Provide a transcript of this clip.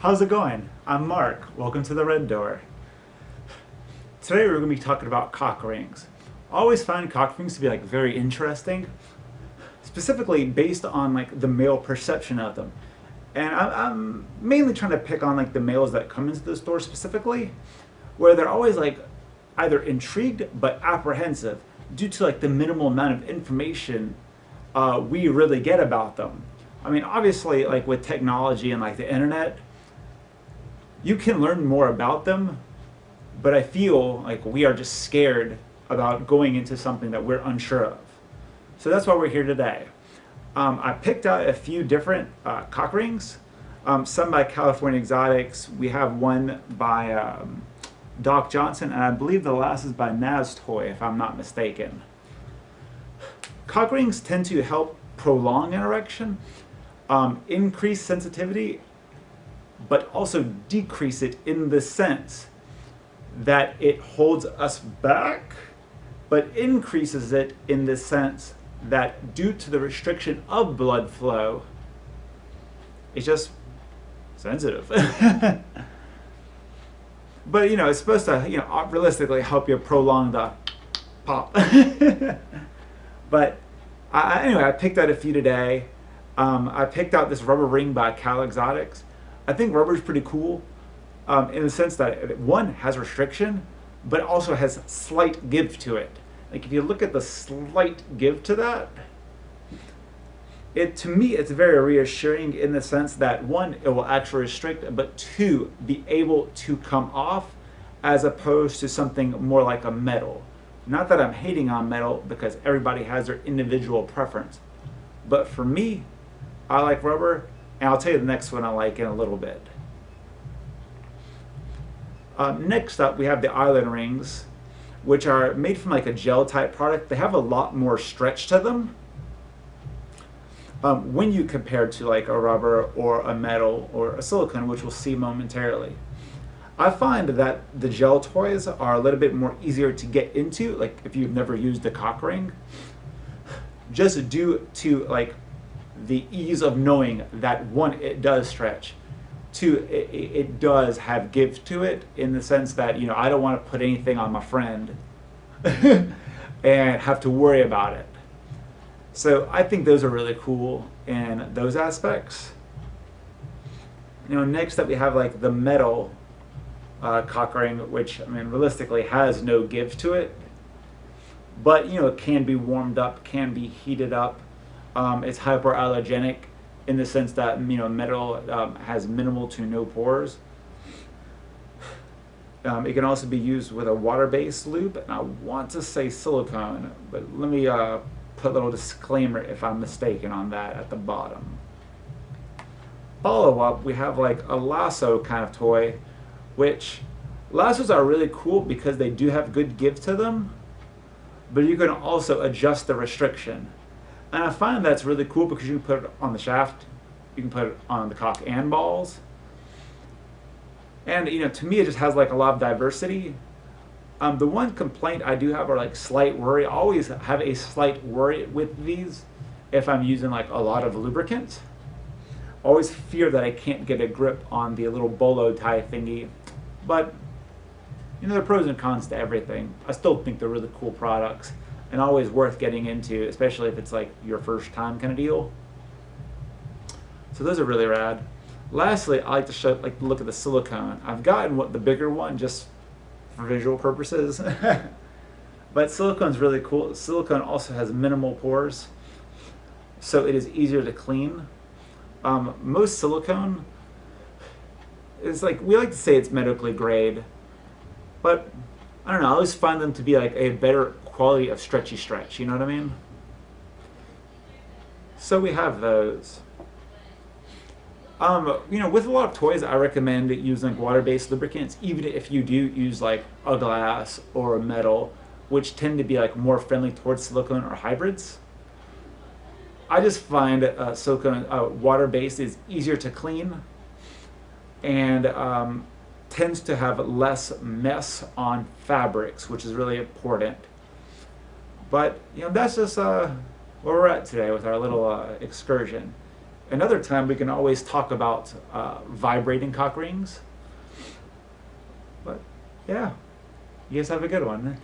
How's it going? I'm Mark. Welcome to the Red Door. Today we're going to be talking about cock rings. I always find cock rings to be very interesting, specifically based on the male perception of them. And I'm mainly trying to pick on the males that come into the store specifically, where they're always either intrigued but apprehensive due to the minimal amount of information we really get about them. I mean, obviously, with technology and the internet, you can learn more about them, but I feel like we are just scared about going into something that we're unsure of. So that's why we're here today. I picked out a few different cock rings, some by California Exotics. We have one by Doc Johnson, and I believe the last is by Toy2, if I'm not mistaken. Cock rings tend to help prolong an erection, increase sensitivity, but also decrease it in the sense that it holds us back, but increases it in the sense that due to the restriction of blood flow, it's just sensitive. But it's supposed to realistically help you prolong the pop. But anyway, I picked out a few today. I picked out this rubber ring by Cal Exotics. I think rubber is pretty cool in the sense that one has restriction, but also has slight give to it. If you look at the slight give to that, to me it's very reassuring in the sense that one, it will actually restrict, but two, be able to come off as opposed to something more like a metal. Not that I'm hating on metal, because everybody has their individual preference. But for me, I like rubber, and I'll tell you the next one I like in a little bit. Next up, we have the island rings, which are made from a gel type product. They have a lot more stretch to them when you compare to a rubber or a metal or a silicone, which we'll see momentarily. I find that the gel toys are a little bit more easier to get into, if you've never used a cock ring, just due to the ease of knowing that one, it does stretch, two, it does have give to it in the sense that I don't want to put anything on my friend and have to worry about it. So I think those are really cool in those aspects. Next up we have the metal cock ring, which realistically has no give to it, but it can be warmed up, can be heated up. It's hypoallergenic in the sense that metal has minimal to no pores. It can also be used with a water-based lube, and I want to say silicone, but let me put a little disclaimer if I'm mistaken on that at the bottom. Follow up, we have a lasso kind of toy, which lassos are really cool because they do have good give to them, but you can also adjust the restriction. And I find that's really cool because you can put it on the shaft, you can put it on the cock and balls. And to me it just has a lot of diversity. The one complaint I do have are slight worry. I always have a slight worry with these if I'm using a lot of lubricant. I always fear that I can't get a grip on the little bolo tie thingy. But there are pros and cons to everything. I still think they're really cool products and always worth getting into, especially if it's your first time kind of deal. So those are really rad. Lastly, I like to look at the silicone. I've gotten the bigger one just for visual purposes. But silicone's really cool. Silicone also has minimal pores, so it is easier to clean. Most silicone is we like to say it's medically grade, but I don't know, I always find them to be a better quality of stretchy stretch, you know what I mean? So we have those. With a lot of toys, I recommend using water-based lubricants, even if you do use a glass or a metal, which tend to be more friendly towards silicone or hybrids. I just find silicone water-based is easier to clean and tends to have less mess on fabrics, which is really important. But that's just where we're at today with our little excursion. another time we can always talk about vibrating cock rings. But yeah, you guys have a good one.